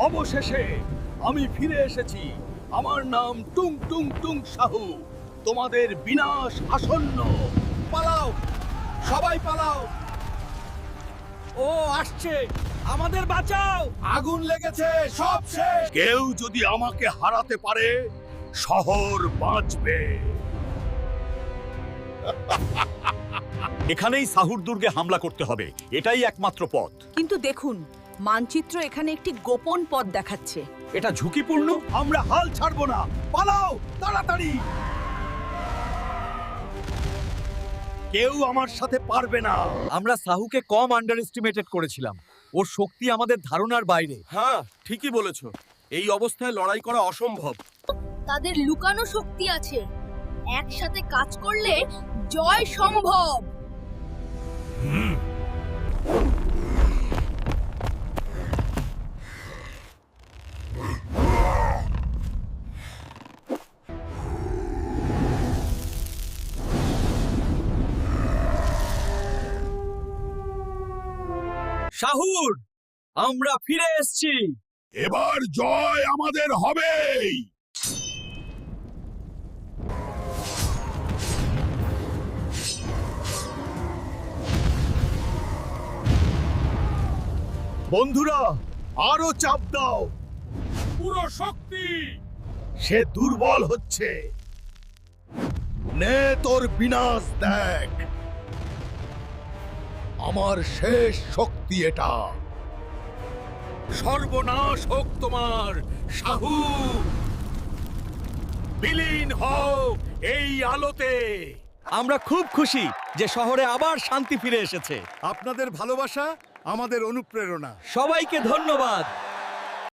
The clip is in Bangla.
অবশেষে আমি ফিরে এসেছি। আমার নাম টুং টুং টুং সাহু। তোমাদের বিনাশ আসন্ন। পালাও, সবাই পালাও। ও আসছে, আমাদের বাঁচাও। আগুন লেগেছে, সব শেষ। কেউ যদি আমাকে হারাতে পারে, শহর বাঁচবে। এখানেই সাহুর দুর্গে হামলা করতে হবে, এটাই একমাত্র পথ। কিন্তু দেখুন, মানচিত্র এখানে একটি গোপন পথ দেখাচ্ছে। এটা ঝুঁকিপূর্ণ, আমরা হাল ছাড়বো না। পালাও তাড়াতাড়ি। কেউ আমার সাথে পারবে না। আমরা সাহুকে কম আন্ডার এস্টিমেটেড করেছিলাম। ওর শক্তি আমাদের ধারণার বাইরে। হ্যাঁ, ঠিকই বলেছো। এই অবস্থায় লড়াই করা অসম্ভব। তাদের লুকানো শক্তি আছে, একসাথে কাজ করলে জয় সম্ভব। সাহুর, আমরা ফিরে এসেছি। এবার জয় আমাদের হবেই। বন্ধুরা, আরো চাপ দাও। পুরো শক্তি। সে দুর্বল হচ্ছে। নে তোর বিনাশ দেখ। আমার শেষ শক্তি এটা। সর্বনাশ হোক তোমার, সাহু। বিলীন হও এই আলোতে। আমরা খুব খুশি যে শহরে আবার শান্তি ফিরে এসেছে। আপনাদের ভালোবাসা আমাদের অনুপ্রেরণা। সবাইকে ধন্যবাদ।